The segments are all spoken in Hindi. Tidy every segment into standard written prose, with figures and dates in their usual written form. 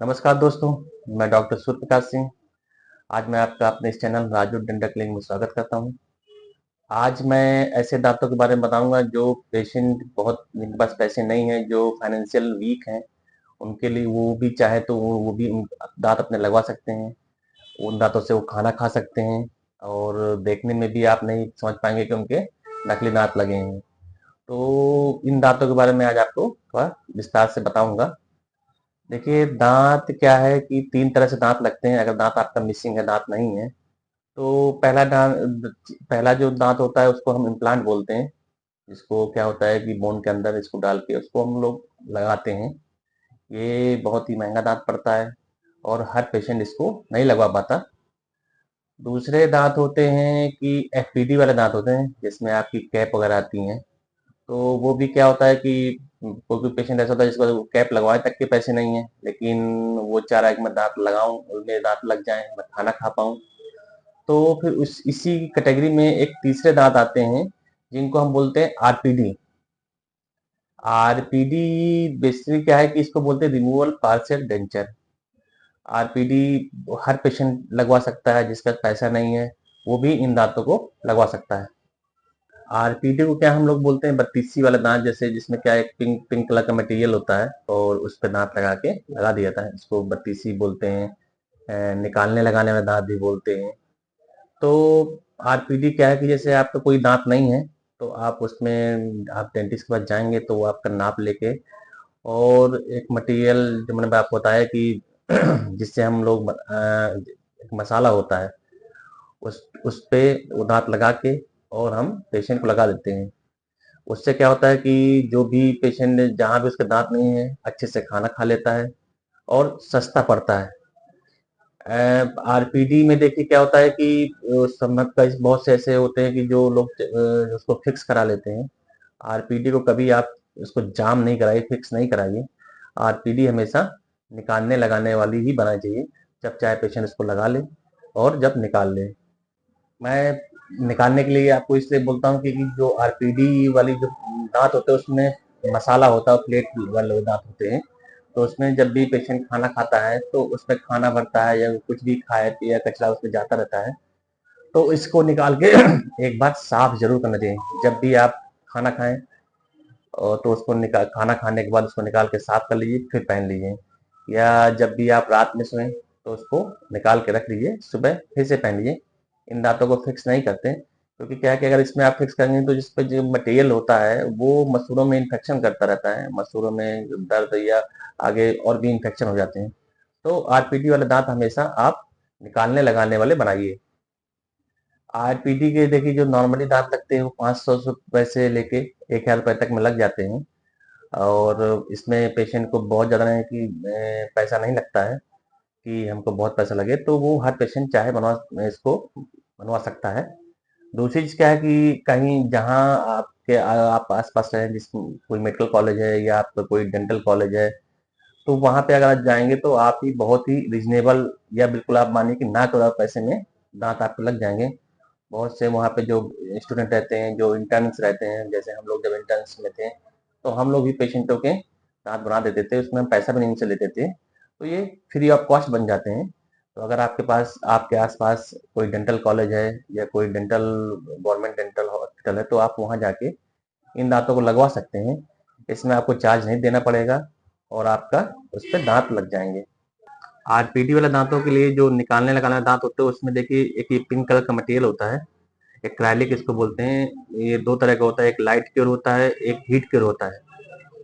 नमस्कार दोस्तों, मैं डॉक्टर सूर्य प्रकाश सिंह। आज मैं आपका अपने इस चैनल राजू डेंटल क्लिनिक में स्वागत करता हूं। आज मैं ऐसे दांतों के बारे में बताऊंगा जो पेशेंट बहुत जिनके पास पैसे नहीं हैं, जो फाइनेंशियल वीक हैं, उनके लिए वो भी चाहे तो वो भी दांत अपने लगवा सकते हैं। उन दांतों से वो खाना खा सकते हैं और देखने में भी आप नहीं समझ पाएंगे कि उनके नकली दांत लगे हैं। तो इन दांतों के बारे में आज आपको थोड़ा विस्तार से बताऊंगा। देखिए, दांत क्या है कि 3 तरह से दांत लगते हैं। अगर दांत आपका मिसिंग है, दांत नहीं है, तो पहला जो दांत होता है उसको हम इम्प्लांट बोलते हैं। जिसको क्या होता है कि बोन के अंदर इसको डाल के उसको हम लोग लगाते हैं। ये बहुत ही महँगा दांत पड़ता है और हर पेशेंट इसको नहीं लगवा पाता। दूसरे दांत होते हैं कि एफपीडी वाले दांत होते हैं, जिसमें आपकी कैप वगैरह आती हैं। तो वो भी क्या होता है कि कोई कोई पेशेंट ऐसा होता है जिसको कैप लगवाए तक के पैसे नहीं है, लेकिन वो चाह रहा है कि मैं दांत लगाऊं और मेरे दांत लग जाएं, मैं खाना खा पाऊं। तो फिर उस इसी कैटेगरी में एक तीसरे दांत आते हैं जिनको हम बोलते हैं आरपीडी। आरपीडी बेसिकली क्या है कि इसको बोलते हैं रिमूवल पार्शियल डेंचर। आरपीडी हर पेशेंट लगवा सकता है जिसका पैसा नहीं है, वो भी इन दांतों को लगवा सकता है। आरपीडी को क्या हम लोग बोलते हैं, बत्तीसी वाला दांत, जैसे जिसमें क्या एक पिंक पिंक कलर का मटेरियल होता है और उस पे दांत लगा दिया जाता है, इसको बत्तीसी बोलते हैं। निकालने लगाने वाला दांत भी बोलते हैं। तो आरपीडी क्या है कि जैसे आपका कोई दांत नहीं है, तो आप उसमें आप डेंटिस्ट के पास जाएंगे तो वो आपका नाप लेके और एक मटेरियल जो मैंने आपको बताया कि जिससे हम लोग एक मसाला होता है, उस पे वो दांत लगा के और हम पेशेंट को लगा देते हैं। उससे क्या होता है कि जो भी पेशेंट जहाँ भी उसके दांत नहीं है, अच्छे से खाना खा लेता है और सस्ता पड़ता है। आरपीडी में देखिए क्या होता है कि समय का बहुत से ऐसे होते हैं कि जो लोग उसको फिक्स करा लेते हैं। आरपीडी को कभी आप उसको जाम नहीं कराइए, फिक्स नहीं कराइए। आरपीडी हमेशा निकालने लगाने वाली ही बनानी चाहिए, जब चाहे पेशेंट इसको लगा ले और जब निकाल ले। मैं निकालने के लिए आपको इसलिए बोलता हूँ क्योंकि जो आरपीडी वाली जो दांत होते हैं उसमें मसाला होता है, प्लेट वाले दांत होते हैं। तो उसमें जब भी पेशेंट खाना खाता है तो उसमें खाना भरता है या कुछ भी खाए या कचरा उसमें जाता रहता है। तो इसको निकाल के एक बार साफ जरूर करना चाहिए जब भी आप खाना खाएं। और तो उसको निकाल खाना खाने के बाद उसको निकाल के साफ कर लीजिए, फिर पहन लीजिए। या जब भी आप रात में सोएं तो उसको निकाल के रख लीजिए, सुबह फिर से पहन लीजिए। इन दांतों को फिक्स नहीं करते, क्योंकि क्या है कि अगर इसमें आप फिक्स करेंगे तो जिस पे जो मटेरियल होता है वो मसूड़ों में इन्फेक्शन करता रहता है, मसूड़ों में दर्द या आगे और भी इन्फेक्शन हो जाते हैं। तो आरपीडी वाले दांत हमेशा आप निकालने लगाने वाले बनाइए। आरपीडी के देखिए जो नॉर्मली दांत लगते हैं वो 500 रुपए से लेके 1000 रुपए तक में लग जाते हैं। और इसमें पेशेंट को बहुत ज़्यादा नहीं कि पैसा नहीं लगता है कि हमको बहुत पैसा लगे, तो वो हर पेशेंट चाहे इसको बनवा सकता है। दूसरी चीज़ क्या है कि कहीं जहाँ आप आस-पास रहें, जिस कोई मेडिकल कॉलेज है या आपका कोई डेंटल कॉलेज है, तो वहाँ पे अगर आप जाएँगे तो आप ही बहुत ही रीज़नेबल या बिल्कुल आप मानिए कि ना के बराबर पैसे में दाँत आपके लग जाएँगे। बहुत से वहाँ पे जो स्टूडेंट रहते हैं, जो इंटर्न्स रहते हैं, जैसे हम लोग जब इंटर्न्स में थे, तो हम लोग भी पेशेंटों के दाँत बना देते थे, उसमें हम पैसा भी नहीं इनसे लेते थे। तो ये फ्री ऑफ कॉस्ट बन जाते हैं। तो अगर आपके आस-पास कोई डेंटल कॉलेज है या कोई गवर्नमेंट डेंटल हॉस्पिटल है, तो आप वहाँ जाके इन दाँतों को लगवा सकते हैं। इसमें आपको चार्ज नहीं देना पड़ेगा और आपका उस पे दाँत लग जाएँगे। आरपीडी वाले दाँतों के लिए जो निकालने लगाने वाले दाँत होते हैं, उसमें देखिए एक ये पिंक कलर का मटेरियल होता है, एक्राइलिक इसको बोलते हैं। ये 2 तरह का होता है, एक लाइट क्योर होता है, एक हीट क्योर होता है।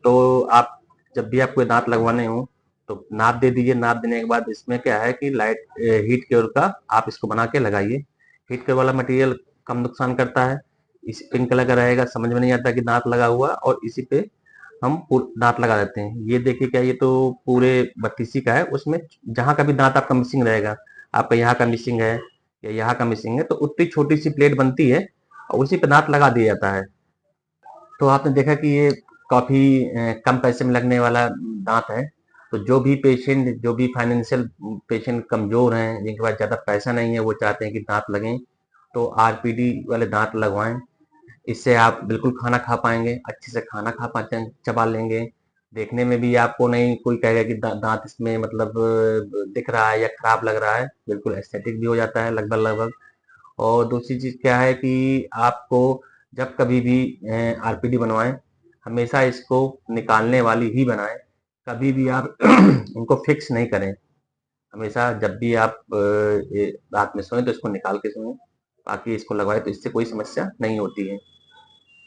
तो आप जब भी आपको दाँत लगवाने हो तो नाप दे दीजिए। नाप देने के बाद इसमें क्या है कि हीट क्योर का आप इसको बना के लगाइए। हीट क्योर वाला मटेरियल कम नुकसान करता है। इस पिंक कलर का रहेगा, समझ में नहीं आता कि दाँत लगा हुआ, और इसी पे हम दाँत लगा देते हैं। ये देखिए क्या, ये तो पूरे 32 का है, उसमें जहाँ का भी दाँत आपका मिसिंग रहेगा, आपका यहाँ का मिसिंग है या यहाँ का मिसिंग है, तो उतनी छोटी सी प्लेट बनती है और उसी पे दाँत लगा दिया जाता है। तो आपने देखा कि ये काफ़ी कम पैसे में लगने वाला दाँत है। तो जो भी फाइनेंशियल पेशेंट कमज़ोर हैं, जिनके पास ज़्यादा पैसा नहीं है, वो चाहते हैं कि दाँत लगें, तो आरपीडी वाले दाँत लगवाएँ। इससे आप बिल्कुल खाना खा पाएँगे, अच्छे से खाना खा पाते हैं, चबा लेंगे देखने में भी आपको नहीं कोई कहेगा कि दांत इसमें मतलब दिख रहा है या खराब लग रहा है, बिल्कुल एस्थेटिक भी हो जाता है लगभग लगभग। और दूसरी चीज़ क्या है कि आपको जब कभी भी आरपीडी बनवाएं, हमेशा इसको निकालने वाली ही बनाएं। कभी भी आप इनको फिक्स नहीं करें। हमेशा जब भी आप रात में सोएं तो इसको निकाल के सोएं, बाकी इसको लगवाएं तो इससे कोई समस्या नहीं होती है।